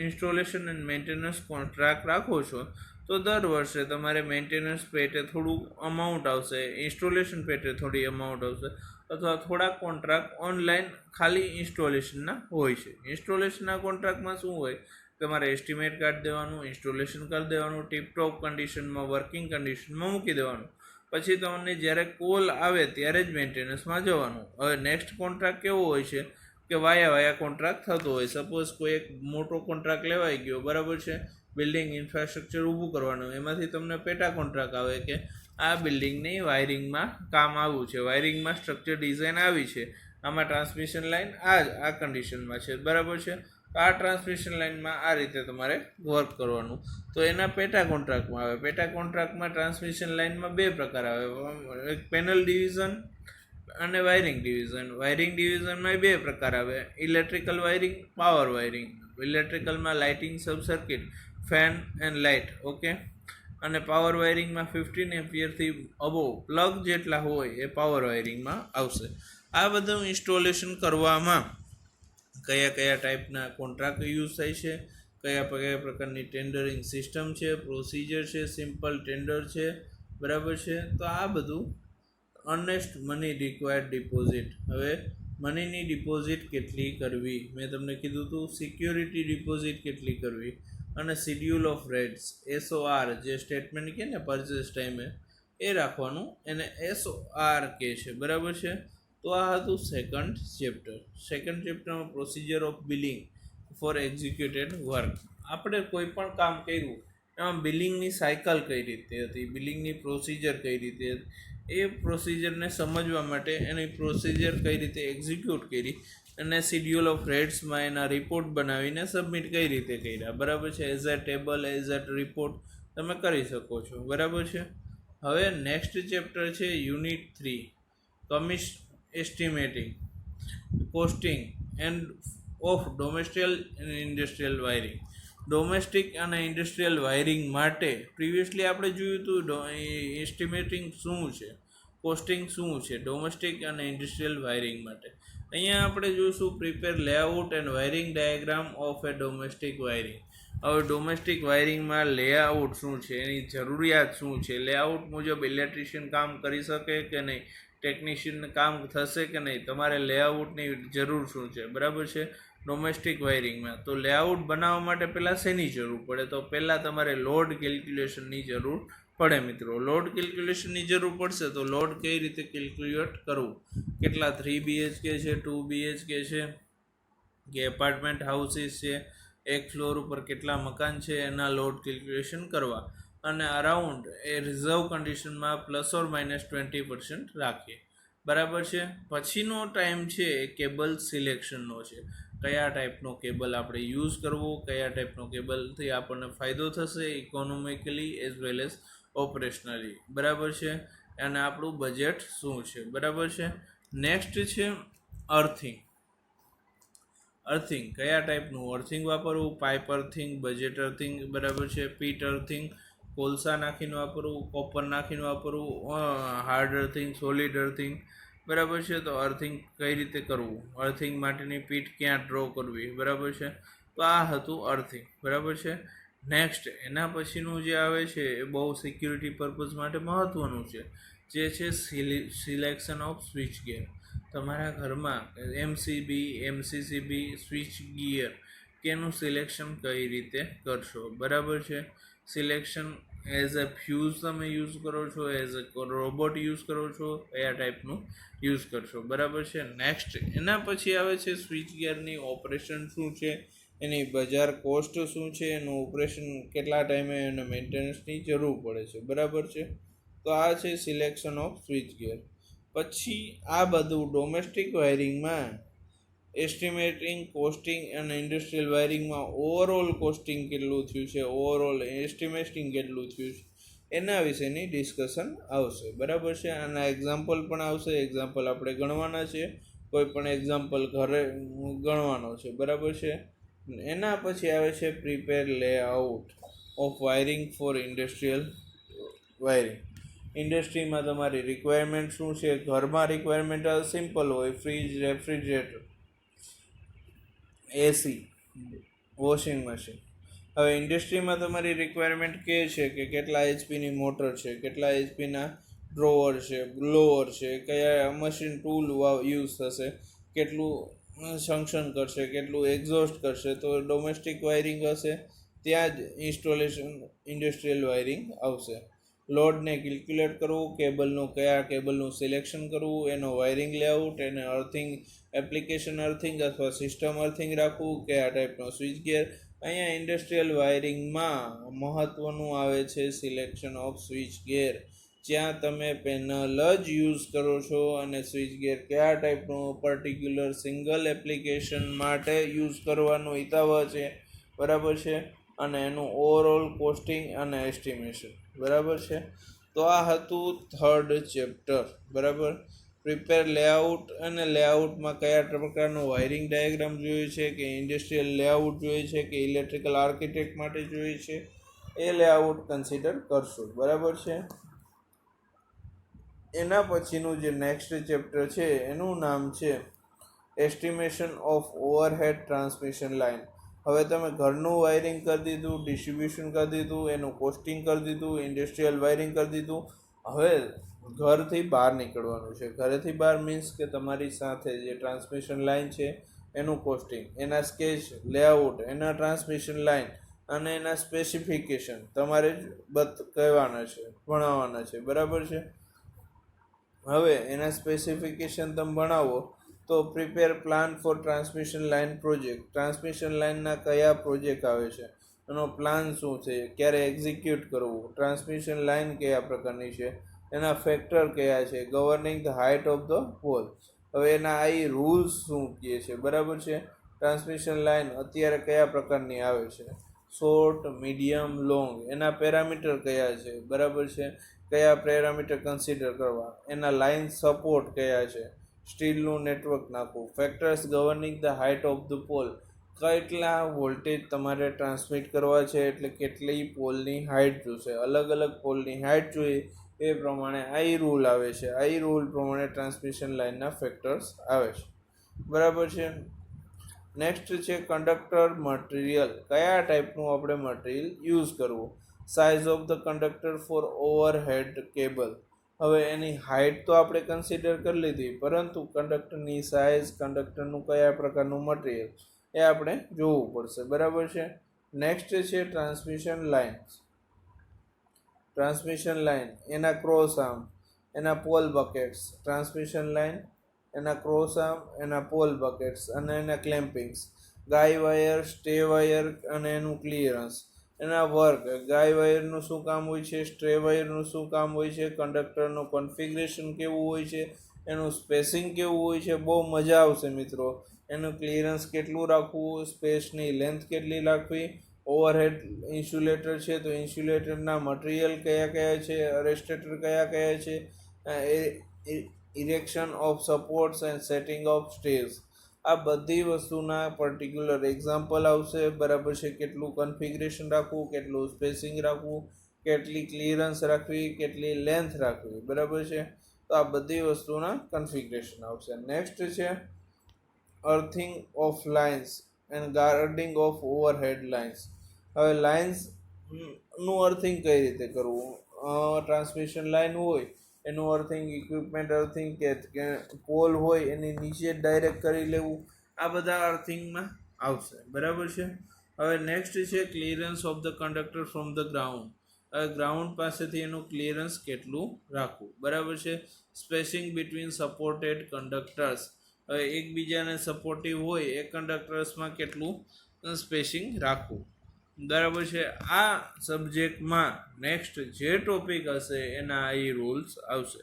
ઇન્સ્ટોલેશન એન્ડ મેન્ટેનન્સ કોન્ટ્રાક્ટ રાખો છો તો દર વર્ષે તમારે મેન્ટેનન્સ પેટે થોડું અમાઉન્ટ આવશે, ઇન્સ્ટોલેશન પેટે થોડી અમાઉન્ટ આવશે, અથવા થોડાક કોન્ટ્રાક્ટ ઓનલાઈન ખાલી ઇન્સ્ટોલેશનના હોય છે. ઇન્સ્ટોલેશનના કોન્ટ્રાક્ટમાં શું હોય, તમારે એસ્ટિમેટ કાઢી દેવાનું, ઇન્સ્ટોલેશન કરી દેવાનું, ટીપટોપ કન્ડિશનમાં વર્કિંગ કન્ડિશનમાં મૂકી દેવાનું, પછી તમને જ્યારે કોલ આવે ત્યારે જ મેન્ટેનન્સમાં જવાનું. હવે નેક્સ્ટ કોન્ટ્રાક્ટ કેવો હોય છે કે વાયા કોન્ટ્રાક્ટ થતો હોય. સપોઝ કોઈ એક મોટો કોન્ટ્રાક્ટ લેવાઈ ગયો, બરાબર છે, બિલ્ડિંગ ઇન્ફ્રાસ્ટ્રક્ચર ઊભું કરવાનું, એમાંથી તમને પેટા કોન્ટ્રાક્ટ આવે કે આ બિલ્ડિંગની વાયરિંગમાં કામ આવું છે, વાયરિંગમાં સ્ટ્રક્ચર ડિઝાઇન આવી છે, આમાં ટ્રાન્સમિશન લાઇન આ કન્ડિશનમાં છે, બરાબર છે. તો આ ટ્રાન્સમિશન લાઇનમાં આ રીતે તમારે વર્ક કરવાનું, તો એના પેટા કોન્ટ્રાક્ટમાં આવે. પેટા કોન્ટ્રાક્ટમાં ટ્રાન્સમિશન લાઇનમાં 2 પ્રકાર આવે, એક પેનલ ડિવિઝન અને વાયરિંગ ડિવિઝન. વાયરિંગ ડિવિઝનમાં 2 પ્રકાર આવે, ઇલેક્ટ્રિકલ વાયરિંગ, પાવર વાયરિંગ. ઇલેક્ટ્રિકલમાં lighting sub circuit, fan and light, okay. અને પાવર વાયરિંગમાં 15 એમ્પિયરથી અબોવ પ્લગ જેટલા હોય એ પાવર વાયરિંગમાં આવશે. આ બધું ઇન્સ્ટોલેશન કરવામાં કયા ટાઈપના કોન્ટ્રાક્ટ યુઝ થાય છે, કયા પ્રકારની ટેન્ડરિંગ સિસ્ટમ છે, પ્રોસિજર છે, સિમ્પલ ટેન્ડર છે, બરાબર છે. તો આ બધું અર્નેસ્ટ મની રિક્વાયર્ડ ડિપોઝિટ. હવે મનીની ડિપોઝિટ કેટલી કરવી, મેં તમને કીધું હતું, સિક્યોરિટી ડિપોઝિટ કેટલી કરવી, અને શિડ્યુલ ઓફ રેટ્સ, SOR જે સ્ટેટમેન્ટ કહે ને પરચેસ ટાઈમે એ રાખવાનું, એને SOR કહે છે, બરાબર છે. તો આ હતું સેકન્ડ ચેપ્ટરમાં procedure of billing. For executed work. આપણે કોઈ પણ કામ કર્યું એમાં બિલિંગની સાયકલ કઈ રીતે હતી, બિલિંગની પ્રોસિજર કઈ રીતે હતી, એ પ્રોસિજરને સમજવા માટે એની પ્રોસિજર કઈ રીતે એક્ઝિક્યુટ કરી અને શિડ્યુલ ઓફ રેટ્સમાં એના રિપોર્ટ બનાવીને સબમિટ કઈ રીતે કર્યા, બરાબર છે. As a table, as a report તમે કરી શકો છો, બરાબર છે. હવે નેક્સ્ટ ચેપ્ટર છે યુનિટ 3, કમિશ estimating, costing and of domestic and industrial wiring. Domestic અને ઇન્ડસ્ટ્રીયલ વાયરિંગ માટે પ્રિવિયસલી આપણે જોયું હતું એસ્ટિમેટિંગ શું છે, કોસ્ટિંગ શું છે ડોમેસ્ટિક અને ઇન્ડસ્ટ્રીયલ વાયરિંગ માટે. અહીંયા આપણે જોઈશું prepare layout and wiring diagram of A domestic wiring. હવે ડોમેસ્ટિક વાયરિંગમાં લેઆઉટ શું છે, એની જરૂરિયાત શું છે, લેઆઉટ મુજબ ઇલેક્ટ્રિશિયન કામ કરી શકે કે નહીં, ટેકનિશિયનને કામ થશે કે નહીં, તમારે લેઆઉટની જરૂર શું છે, બરાબર છે. ડોમેસ્ટિક વાયરિંગમાં તો લેઆઉટ બનાવવા માટે પહેલાં શેની જરૂર પડે, તો પહેલાં તમારે લોડ કેલ્ક્યુલેશનની જરૂર પડે મિત્રો. લોડ કેલ્ક્યુલેશનની જરૂર પડશે તો લોડ કઈ રીતે કેલ્ક્યુલેટ કરવું, કેટલા 3 BHK છે, 2 BHK છે કે એપાર્ટમેન્ટ હાઉસીસ છે, એક ફ્લોર ઉપર કેટલા મકાન છે, એના લોડ કેલ્ક્યુલેશન કરવા અને અરાઉન્ડ એ રિઝર્વ કન્ડિશનમાં ±20% રાખીએ, બરાબર છે. પછીનો ટાઈમ છે કેબલ સિલેક્શનનો છે. કયા ટાઈપનો કેબલ આપણે યુઝ કરવો, કયા ટાઈપનો કેબલથી આપણને ફાયદો થશે ઇકોનોમિકલી એઝ વેલ એઝ ઓપરેશનલી, બરાબર છે. અને આપણું બજેટ શું છે, બરાબર છે. નેક્સ્ટ છે અર્થિંગ. અર્થિંગ કયા ટાઈપનું અર્થિંગ વાપરવું, પાઇપ અર્થિંગ, બજેટ અર્થિંગ, બરાબર છે. પીટ અર્થિંગ, કોલસા નાખીને વાપરવું, કોપર નાખીને વાપરવું, હાર્ડ અર્થિંગ, સોલિડ અર્થિંગ, બરાબર છે. તો અર્થિંગ કઈ રીતે કરવું, અર્થિંગ માટેની પીટ ક્યાં ડ્રો કરવી, બરાબર છે. તો આ હતું અર્થિંગ, બરાબર છે. નેક્સ્ટ એના પછીનું જે આવે છે એ બહુ સિક્યુરિટી પર્પઝ માટે મહત્ત્વનું છે, જે છે સિલેક્શન ઓફ સ્વિચ ગિયર. તમારા ઘરમાં MCB સ્વિચ ગિયર કેનું સિલેક્શન કઈ રીતે કરશો, બરાબર છે. સિલેક્શન એઝ અ ફ્યુઝ તમે યુઝ કરો છો, એઝ અ રોબોટ યુઝ કરો છો, કયા ટાઈપનું યુઝ કરશો, બરાબર છે. નેક્સ્ટ એના પછી આવે છે સ્વિચ ગિયરની ઓપરેશન શું છે, એની બજાર કોસ્ટ શું છે, એનું ઓપરેશન કેટલા ટાઈમે અને મેન્ટેનન્સની જરૂર પડે છે, બરાબર છે. તો આ છે સિલેક્શન ઓફ સ્વિચ ગિયર. પછી આ બધું ડોમેસ્ટિક વાયરિંગમાં એસ્ટિમેટિંગ, કોસ્ટિંગ અને ઇન્ડસ્ટ્રીયલ વાયરિંગમાં ઓવરઓલ કોસ્ટિંગ કેટલું થયું છે, ઓવરઓલ એસ્ટિમેટિંગ કેટલું થયું છે, એના વિશેની ડિસ્કશન આવશે, બરાબર છે. આના એક્ઝામ્પલ પણ આવશે, એક્ઝામ્પલ આપણે ગણવાના છે, કોઈ પણ એક્ઝામ્પલ ઘરે ગણવાનો છે, બરાબર છે. એના પછી આવે છે prepare layout of wiring four industrial wiring. ઇન્ડસ્ટ્રીમાં તમારી રિક્વાયરમેન્ટ શું છે, ઘરમાં રિક્વાયરમેન્ટ સિમ્પલ હોય, ફ્રીજ, રેફ્રિજરેટર, એસી, વોશિંગ મશીન. હવે ઇન્ડસ્ટ્રીમાં તમારી રિક્વાયરમેન્ટ કે છે કે કેટલા HP મોટર છે, કેટલા HP ડ્રોવર છે, બ્લોઅર છે, કયા મશીન ટૂલ યુઝ થશે, કેટલું સક્શન કરશે, કેટલું એક્ઝોસ્ટ કરશે. તો ડોમેસ્ટિક વાયરિંગ હશે, ત્યાં જ ઇન્સ્ટોલેશન ઇન્ડસ્ટ્રીયલ વાયરિંગ આવશે. લોડને કેલ્ક્યુલેટ કરવું, કયા કેબલનું સિલેક્શન કરવું, એનો વાયરિંગ લેઆઉટ, એને અર્થિંગ, એપ્લિકેશન અર્થિંગ અથવા સિસ્ટમ અર્થિંગ રાખવું, કયા ટાઈપનો સ્વિચ ગિયર. અહીંયા ઇન્ડસ્ટ્રીયલ વાયરિંગમાં મહત્ત્વનું આવે છે સિલેક્શન ઓફ સ્વિચ ગિયર, જ્યાં તમે પેનલ જ યુઝ કરો છો અને સ્વિચ ગિયર કયા ટાઈપનું પર્ટિક્યુલર સિંગલ એપ્લિકેશન માટે યુઝ કરવાનું હિતાવહ છે, બરાબર છે. અને એનું ઓવરઓલ કોસ્ટિંગ અને એસ્ટિમેશન, બરાબર છે. તો આ હતું 3rd ચેપ્ટર, બરાબર. પ્રિપેર લેઆઉટ અને લેઆઉટમાં કયા પ્રકારનું વાયરિંગ ડાયાગ્રામ જોઈએ છે, કે ઇન્ડસ્ટ્રીયલ લેઆઉટ જોઈએ છે કે ઇલેક્ટ્રિકલ આર્કિટેક્ટ માટે જોઈએ છે, એ લેઆઉટ કન્સિડર કરશું, બરાબર છે. એના પછીનું જે નેક્સ્ટ ચેપ્ટર છે એનું નામ છે estimation of overhead transmission line. હવે તમે ઘરનું વાયરિંગ કરી દીધું, ડિસ્ટ્રીબ્યુશન કરી દીધું, એનું કોસ્ટિંગ કરી દીધું, ઇન્ડસ્ટ્રીયલ વાયરિંગ કરી દીધું. હવે ઘરથી બહાર નીકળવાનું છે. ઘરેથી બહાર મીન્સ કે તમારી સાથે જે ટ્રાન્સમિશન લાઇન છે એનું કોસ્ટિંગ, એના સ્કેચ, લેઆઉટ, એના ટ્રાન્સમિશન લાઇન અને એના સ્પેસિફિકેશન તમારે જ કહેવાના છે, ભણાવવાના છે, બરાબર છે. હવે એના સ્પેસિફિકેશન તમે ભણાવો તો prepare plan four transmission line project, transmission લાઇનના કયા પ્રોજેક્ટ આવે છે, એનો પ્લાન શું છે, ક્યારે એક્ઝિક્યુટ કરવું, ટ્રાન્સમિશન લાઇન કયા પ્રકારની છે, એના ફેક્ટર કયા છે, governing the height of the pole, હવે એના આ રૂલ્સ શું કહે છે, બરાબર છે. ટ્રાન્સમિશન લાઇન અત્યારે કયા પ્રકારની આવે છે, શોર્ટ, મીડિયમ, લોંગ, એના પેરામીટર કયા છે, બરાબર છે, કયા પેરામીટર કન્સિડર કરવા, એના લાઇન સપોર્ટ કયા છે, સ્ટીલનું નેટવર્ક નાખવું, factors governing the height of the pole, કેટલા વોલ્ટેજ તમારે ટ્રાન્સમિટ કરવા છે, એટલે કેટલી પોલની હાઇટ જોશે, અલગ અલગ પોલની હાઇટ જોઈએ એ પ્રમાણે આઈ રૂલ આવે છે, આઈ રૂલ પ્રમાણે ટ્રાન્સમિશન લાઇનના ફેક્ટર્સ આવે છે, બરાબર છે. નેક્સ્ટ છે કંડક્ટર મટીરિયલ, કયા ટાઈપનું આપણે મટીરિયલ યુઝ કરવું, size of the conductor for overhead cable, હવે એની હાઇટ તો આપણે કન્સિડર કરી લીધી, પરંતુ કંડક્ટરની સાઇઝ, કંડક્ટરનું કયા પ્રકારનું મટીરિયલ એ આપણે જોવું પડશે, બરાબર છે. નેક્સ્ટ છે ટ્રાન્સમિશન લાઇન, ટ્રાન્સમિશન લાઇન એના ક્રોસ આર્મ, એના પોલ બકેટ્સ, ટ્રાન્સમિશન લાઇન એના ક્રોસ આર્મ, એના પોલ બકેટ્સ અને એના ક્લેમ્પિંગ્સ, ગાય વાયર, સ્ટે વાયર અને એનું ક્લિયરન્સ, એના વર્ક, ગાય વાયરનું શું કામ હોય છે, સ્ટ્રે વાયરનું શું કામ હોય છે, કંડક્ટરનું કોન્ફિગરેશન કેવું હોય છે, એનું સ્પેસિંગ કેવું હોય છે, બહુ મજા આવશે મિત્રો. એનું ક્લિયરન્સ કેટલું રાખવું, સ્પેસની લેન્થ કેટલી રાખવી, ઓવરહેડ ઇન્સ્યુલેટર છે તો ઇન્સ્યુલેટરના મટીરિયલ કયા કયા છે, અરેસ્ટેટર કયા કયા છે, erection of supports and setting of stage, આ બધી વસ્તુના પર્ટિક્યુલર એક્ઝામ્પલ આવશે, બરાબર છે. કેટલું કન્ફિગરેશન રાખવું, કેટલું સ્પેસિંગ રાખવું, કેટલી ક્લિયરન્સ રાખવી, કેટલી લેન્થ રાખવી, બરાબર છે. તો આ બધી વસ્તુના કન્ફિગરેશન આવશે. નેક્સ્ટ છે earthing of lines and guarding of overhead lines, હવે લાઇન્સ નું અર્થિંગ કઈ રીતે કરવું, ટ્રાન્સમિશન લાઇન હોય એનું અર્થિંગ, ઇક્વિપમેન્ટ અર્થિંગ, કે પોલ હોય એની નીચે ડાયરેક્ટ કરી લેવું, આ બધા અર્થિંગમાં આવશે, બરાબર છે. હવે નેક્સ્ટ છે clearance of the conductor from the ground, હવે ગ્રાઉન્ડ પાસેથી એનું ક્લિયરન્સ કેટલું રાખવું, બરાબર છે. સ્પેસિંગ બિટવીન સપોર્ટેડ કંડક્ટર્સ, હવે એકબીજાને સપોર્ટિવ હોય એ કંડક્ટર્સમાં કેટલું સ્પેસિંગ રાખવું, બરાબર છે. આ સબ્જેક્ટમાં નેક્સ્ટ જે ટોપિક હશે એના આઈ રૂલ્સ આવશે.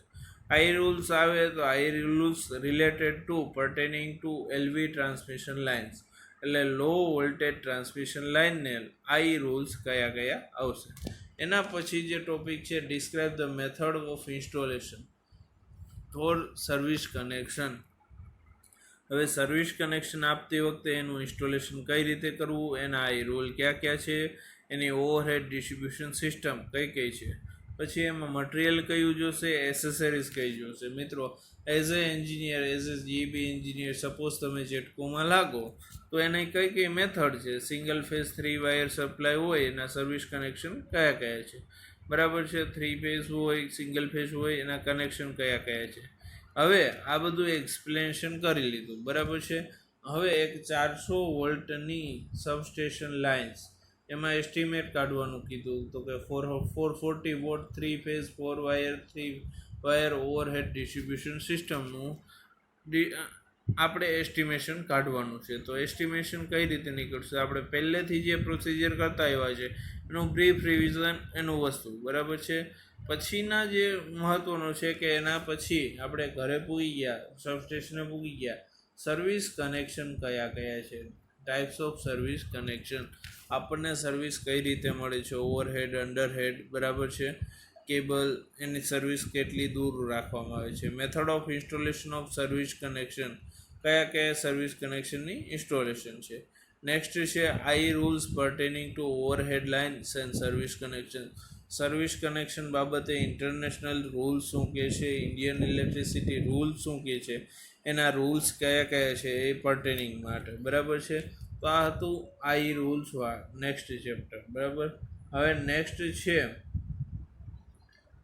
આઈ રૂલ્સ આવે તો I rules related to pertaining to LV transmission lines, એટલે લો વોલ્ટેજ ટ્રાન્સમિશન લાઇનને આઈ રૂલ્સ કયા કયા આવશે. એના પછી જે ટોપિક છે describe the method of installation for service connection, હવે સર્વિસ કનેક્શન આપતી વખતે એનું ઇન્સ્ટોલેશન કઈ રીતે કરવું, એના આઈ રૂલ ક્યાં ક્યાં છે, એની ઓવરહેડ ડિસ્ટ્રીબ્યુશન સિસ્ટમ કઈ કઈ છે, પછી એમાં મટીરિયલ કયું જોશે, એસેસરીઝ કઈ જોશે. મિત્રો as a engineer, as a GB engineer, suppose તમે જેટકોમાં લાગો તો એની કઈ કઈ મેથડ છે, સિંગલ ફેઝ 3 વાયર સપ્લાય હોય એના સર્વિસ કનેક્શન કયા કયા છે, બરાબર છે. 3 ફેઝ હોય, સિંગલ ફેઝ હોય, એના કનેક્શન કયા કયા છે. હવે આ બધું એક્સપ્લેનેશન કરી લીધું, બરાબર છે. હવે એક 400 વોલ્ટની સબસ્ટેશન લાઇન્સ, એમાં એસ્ટિમેટ કાઢવાનું કીધું તો કે 440 watt 3 phase 4 wire 3 wire overhead distribution સિસ્ટમનું આપણે એસ્ટિમેશન કાઢવાનું છે. તો એસ્ટિમેશન કઈ રીતે નીકળશે, આપણે પહેલેથી જે પ્રોસિજર કરતા આવ્યા છે એનું બ્રીફ રિવિઝન, એનું વસ્તુ, બરાબર છે. પછીના જે મહત્વનું છે કે એના પછી આપણે ઘરે પૂગી ગયા, સબસ્ટેશને પૂગી ગયા, સર્વિસ કનેક્શન કયા કયા છે, ટાઈપ્સ ઓફ સર્વિસ કનેક્શન, આપણને સર્વિસ કઈ રીતે મળે છે, ઓવરહેડ, અંડરહેડ, બરાબર છે, કેબલ, એની સર્વિસ કેટલી દૂર રાખવામાં આવે છે, method of installation of service connection, કયા કયા સર્વિસ કનેક્શનની ઇન્સ્ટોલેશન છે. નેક્સ્ટ છે I rules pertaining to overhead lines and service connection, service connection બાબતે ઇન્ટરનેશનલ રૂલ્સ શું કહે છે, ઇન્ડિયન ઇલેક્ટ્રિસિટી રૂલ્સ શું કહે છે, એના રૂલ્સ કયા કયા છે એ પર્ટેનિંગ માટે, બરાબર છે. તો આ હતું આઈ રૂલ્સ નેક્સ્ટ ચેપ્ટર, બરાબર. હવે નેક્સ્ટ છે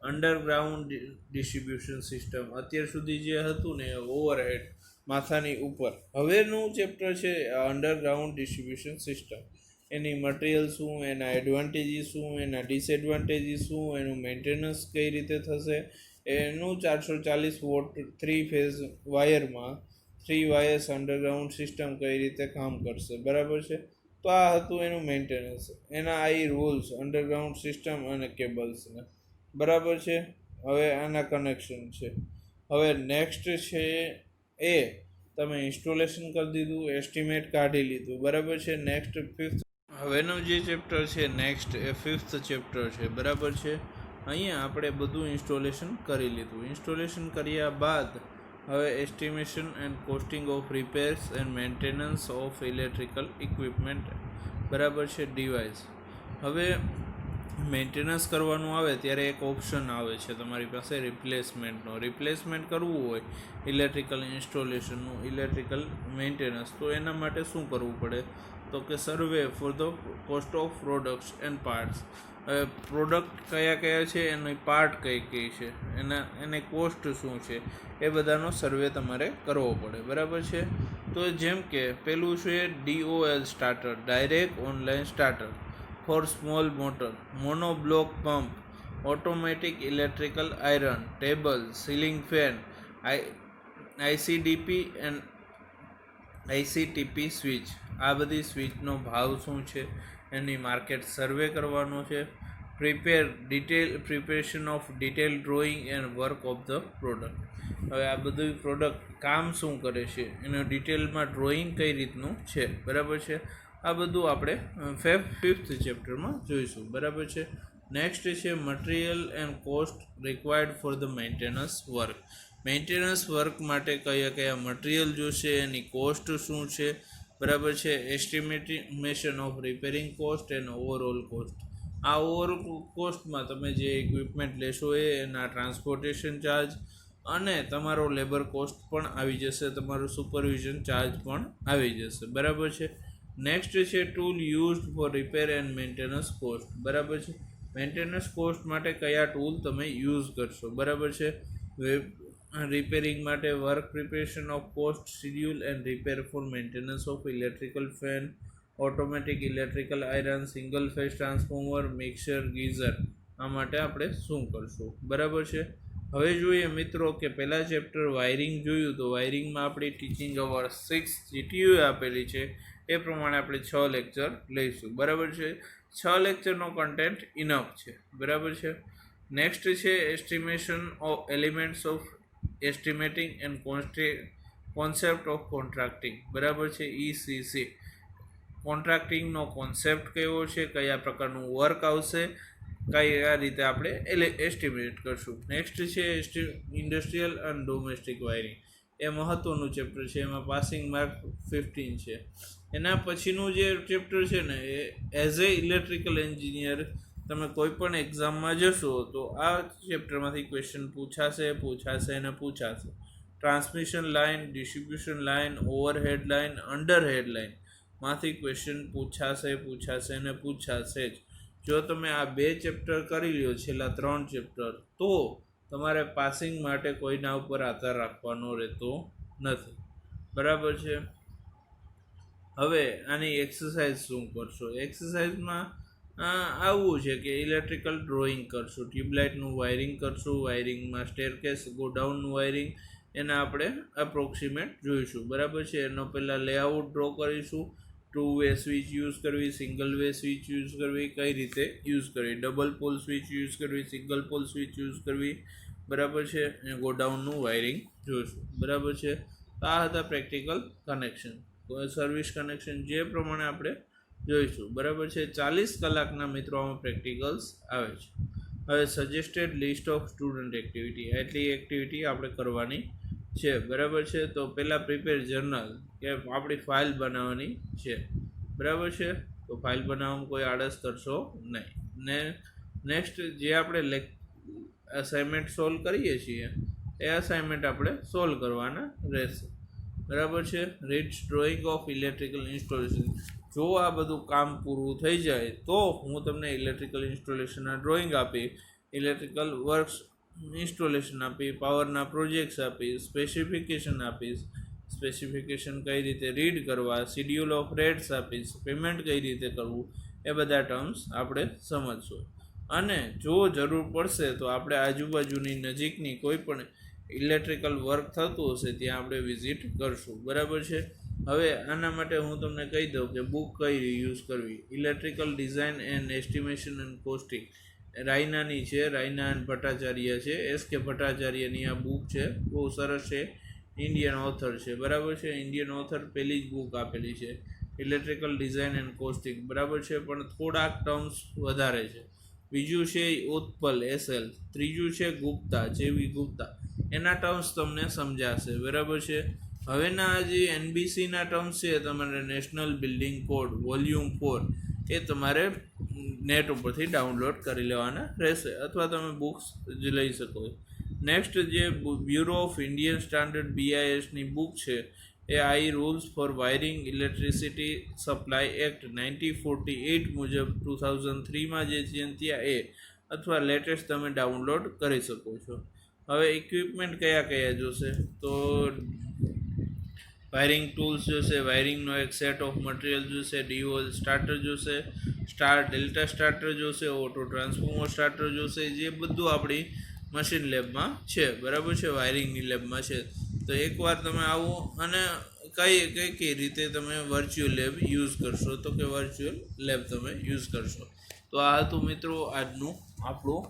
અંડરગ્રાઉન્ડ ડિસ્ટ્રીબ્યુશન સિસ્ટમ, અત્યાર સુધી જે હતું ને ઓવરહેડ માથાની ઉપર, હવેનું ચેપ્ટર છે અંડરગ્રાઉન્ડ ડિસ્ટ્રીબ્યુશન સિસ્ટમ, એની મટીરિયલ શું, એના એડવાન્ટેજીસ શું, એના ડિસએડવાન્ટેજીસ શું, એનું મેન્ટેનન્સ કઈ રીતે થશે, એનું 440 વોટ 3 ફેઝ વાયરમાં 3 વાયર્સ અંડરગ્રાઉન્ડ સિસ્ટમ કઈ રીતે કામ કરશે, બરાબર છે. તો આ હતું એનું મેન્ટેનન્સ, એના આ રૂલ્સ અંડરગ્રાઉન્ડ સિસ્ટમ અને કેબલ્સના, બરાબર છે. હવે આના કનેક્શન છે. હવે નેક્સ્ટ છે એ તમે ઇન્સ્ટોલેશન કરી દીધું, એસ્ટિમેટ કાઢી લીધું, બરાબર છે. નેક્સ્ટ ફિફ્થ, હવેનું જે ચેપ્ટર છે નેક્સ્ટ એ ફિફ્થ ચેપ્ટર છે, બરાબર છે. અહીંયા આપણે બધું ઇન્સ્ટોલેશન કરી લીધું. ઇન્સ્ટોલેશન કર્યા બાદ હવે estimation and costing of repairs and maintenance of electrical equipment, બરાબર છે, ડિવાઇસ. હવે મેન્ટેનન્સ કરવાનું આવે ત્યારે એક ઓપ્શન આવે છે તમારી પાસે રિપ્લેસમેન્ટનો. રિપ્લેસમેન્ટ કરવું હોય ઇલેક્ટ્રિકલ ઇન્સ્ટોલેશનનું, ઇલેક્ટ્રિકલ મેન્ટેનન્સ, તો એના માટે શું કરવું પડે તો કે survey for the cost of products and parts. Product કયા કયા છે, એની પાર્ટ કઈ કઈ છે, એને કોસ્ટ શું છે, એ બધાનો સર્વે તમારે કરવો પડે, બરાબર છે. તો જેમ કે પેલું છે DOL starter, direct online starter, for small motor, mono block pump, automatic electrical iron, table, ceiling fan, ICDP and ICTP switch. આ બધી સ્વિચનો ભાવ શું છે, એની માર્કેટ સર્વે કરવાનો છે. Preparation of detail drawing and work of the product. હવે આ બધું પ્રોડક્ટ કામ શું કરે છે, એનું ડિટેલમાં ડ્રોઈંગ કઈ રીતનું છે, બરાબર છે. આ બધું આપણે ફિફ્થ ચેપ્ટરમાં જોઈશું, બરાબર છે. નેક્સ્ટ છે material and cost required for the maintenance work. Maintenance work માટે કયા કયા મટીરિયલ જોશે, એની કોસ્ટ શું છે, બરાબર છે. Estimation of repairing cost and overall cost. આ ઓવરઓલ કોસ્ટમાં તમે જે ઇક્વિપમેન્ટ લેશો એના ટ્રાન્સપોર્ટેશન ચાર્જ અને તમારો લેબર કોસ્ટ પણ આવી જશે, તમારો સુપરવિઝન ચાર્જ પણ આવી જશે, બરાબર છે. નેક્સ્ટ છે tool used four repair and maintenance cost, બરાબર છે. મેન્ટેનન્સ કોસ્ટ માટે કયા ટૂલ તમે યુઝ કરશો, બરાબર છે. રિપેરિંગ માટે work preparation of cost schedule and repair for maintenance of electrical fan, automatic electrical iron, single phase transformer, mixer, geyser. આ માટે આપણે શું કરશું, બરાબર છે. હવે જોઈએ મિત્રો કે પહેલા ચેપ્ટર વાયરિંગ જોયું, તો વાયરિંગમાં આપણી ટીચિંગ અવર 6 GTU આપેલી છે, એ પ્રમાણે આપણે 6 લેક્ચર લઈશું, બરાબર છે. 6 લેક્ચરનો કન્ટેન્ટ ઇનફ છે, બરાબર છે. નેક્સ્ટ છે estimation of elements of estimating and concept of contracting, બરાબર છે, ECC. કોન્ટ્રાક્ટિંગનો કોન્સેપ્ટ કેવો છે, કયા પ્રકારનું વર્ક આવશે, કયા રીતે આપણે એસ્ટિમેટ કરશું. નેક્સ્ટ છે ઇન્ડસ્ટ્રીયલ એન્ડ ડોમેસ્ટિક વાયરિંગ. એ મહત્ત્વનું ચેપ્ટર છે, એમાં પાસિંગ માર્ક 15 છે. એના પછીનું જે ચેપ્ટર છે ને એ એઝ એ ઇલેક્ટ્રિકલ એન્જિનિયર તમે કોઈ પણ એક્ઝામમાં જશો તો આ ચેપ્ટરમાંથી ક્વેશ્ચન પૂછાશે. Transmission line, distribution line, overhead line, underhead line માંથી ક્વેશ્ચન પૂછાશે જ. જો તમે આ 2 ચેપ્ટર કરી લ્યો, છેલ્લા 3 ચેપ્ટર, તો તમારે પાસિંગ માટે કોઈના ઉપર આધાર રાખવાનો રહેતો નથી, બરાબર છે. હવે આની એક્સરસાઇઝ શું કરશો, એક્સરસાઇઝમાં આવું છે કે ઇલેક્ટ્રિકલ ડ્રોઈંગ કરશું, ટ્યુબલાઇટનું વાયરિંગ કરશું, વાયરિંગમાં સ્ટેરકેસ ગોડાઉનનું વાયરિંગ, એના આપણે અપ્રોક્સિમેટ જોઈશું, બરાબર છે. એનો પહેલાં લેઆઉટ ડ્રો કરીશું, 2 વે સ્વિચ યુઝ કરવી, સિંગલ વે સ્વિચ યુઝ કરવી, કઈ રીતે યુઝ કરવી, ડબલ પોલ સ્વિચ યુઝ કરવી, સિંગલ પોલ સ્વિચ યુઝ કરવી, બરાબર છે. ગોડાઉનનું વાયરિંગ જોઈશું, બરાબર છે. આ હતા પ્રેક્ટિકલ કનેક્શન, સર્વિસ કનેક્શન, જે પ્રમાણે આપણે જોઈશું, બરાબર છે. 40 કલાકના મિત્રો આમાં પ્રેક્ટિકલ્સ આવે છે. હવે suggested list of student activity, એટલી એક્ટિવિટી આપણે કરવાની છે, બરાબર છે. તો પહેલાં પ્રિપેર જર્નલ, કે આપણી ફાઇલ બનાવવાની છે, બરાબર છે. તો ફાઇલ બનાવવામાં કોઈ આળસ કરશો નહીં. ને નેક્સ્ટ જે આપણે અસાઇનમેન્ટ સોલ્વ કરીએ છીએ એ અસાઇનમેન્ટ આપણે સોલ્વ કરવાના રહેશે, બરાબર છે. Reads drawing of electrical installation. જો આ બધું કામ પૂરું થઈ જાય તો હું તમને ઇલેક્ટ્રિકલ ઇન્સ્ટોલેશનના ડ્રોઈંગ આપી, ઇલેક્ટ્રિકલ વર્ક્સ ઇન્સ્ટોલેશન આપી, પાવરના પ્રોજેક્ટ્સ આપીશ, સ્પેસિફિકેશન આપીશ, સ્પેસિફિકેશન કઈ રીતે રીડ કરવા, શિડ્યુલ ઓફ રેટ્સ આપીશ, પેમેન્ટ કઈ રીતે કરવું, એ બધા ટર્મ્સ આપણે સમજશું. અને જો જરૂર પડશે તો આપણે આજુબાજુની નજીકની કોઈ પણ ઇલેક્ટ્રિકલ વર્ક થતું હશે ત્યાં આપણે વિઝિટ કરશું. બરાબર છે. હવે આના માટે હું તમને કહી દઉં કે બુક કઈ યુઝ કરવી. Electrical design and estimation and costing રાયનાની છે, રાયના એન્ડ ભટ્ટાચાર્ય છે, એસ.કે. ભટ્ટાચાર્યની આ બુક છે, બહુ સરસ છે. ઇન્ડિયન ઓથર છે. બરાબર છે. ઇન્ડિયન ઓથર પહેલી જ બુક આપેલી છે ઇલેક્ટ્રિકલ ડિઝાઇન એન્ડ કોસ્ટિંગ. બરાબર છે, પણ થોડાક ટર્મ્સ વધારે છે. બીજું છે ઉત્પલ એસએલ, ત્રીજું છે ગુપ્તા જેવી ગુપ્તા, એના ટર્મ્સ તમને સમજાશે. બરાબર છે. હવેના જે એનબીસીના ટર્મ્સ છે તમારે નેશનલ બિલ્ડિંગ કોડ વોલ્યુમ 4 એ તમારે નેટ ઉપરથી ડાઉનલોડ કરી લેવાના રહેશે અથવા તમે બુક્સ જ લઈ શકો. નેક્સ્ટ જે બ્યુરો ઓફ ઇન્ડિયન સ્ટાન્ડર્ડ BISની બુક છે એ I rules for wiring electricity supply act 1948 મુજબ 2003માં જે ચેન્જ થયા એ અથવા લેટેસ્ટ તમે ડાઉનલોડ કરી શકો છો. હવે ઇક્વિપમેન્ટ કયા કયા જોશે તો વાયરિંગ ટૂલ્સ જોશે, વાયરિંગનો એક સેટ ઓફ મટીરિયલ જોશે, DOL સ્ટાર્ટર જોશે, ડેલ્ટા સ્ટાર્ટર જોશે, ઓટો ટ્રાન્સફોર્મર સ્ટાર્ટર જોશે, જે બધું આપણી મશીન લેબમાં છે. બરાબર છે. વાયરિંગની લેબમાં છે. તો એકવાર તમે આવો અને કઈ રીતે તમે વર્ચ્યુઅલ લેબ યુઝ કરશો તો કે વર્ચ્યુઅલ લેબ તમે યુઝ કરશો. તો આ હતું મિત્રો આજનું આપણું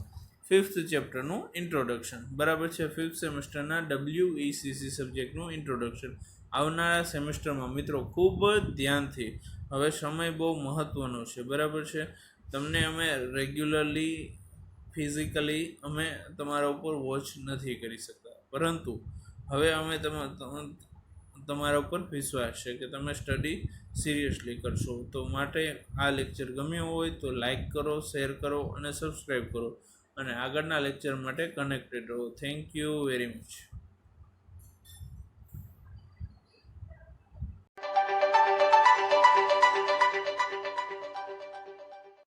5th ચેપ્ટરનું ઇન્ટ્રોડક્શન. બરાબર છે. 5th સેમેસ્ટરના WECC સબ્જેક્ટનું introduction. આવનારા સેમેસ્ટરમાં મિત્રો ખૂબ જ ધ્યાનથી, હવે સમય બહુ મહત્ત્વનો છે. બરાબર છે. તમને અમે રેગ્યુલરલી ફિઝિકલી અમે તમારા ઉપર વોચ નથી કરી શકતા, પરંતુ હવે અમે તમારા ઉપર વિશ્વાસ છે કે તમે સ્ટડી સિરિયસલી કરશો. તો માટે આ લેક્ચર ગમ્યો હોય તો લાઈક કરો, શેર કરો અને સબસ્ક્રાઈબ કરો અને આગળના લેક્ચર માટે કનેક્ટેડ રહો. Thank you very much.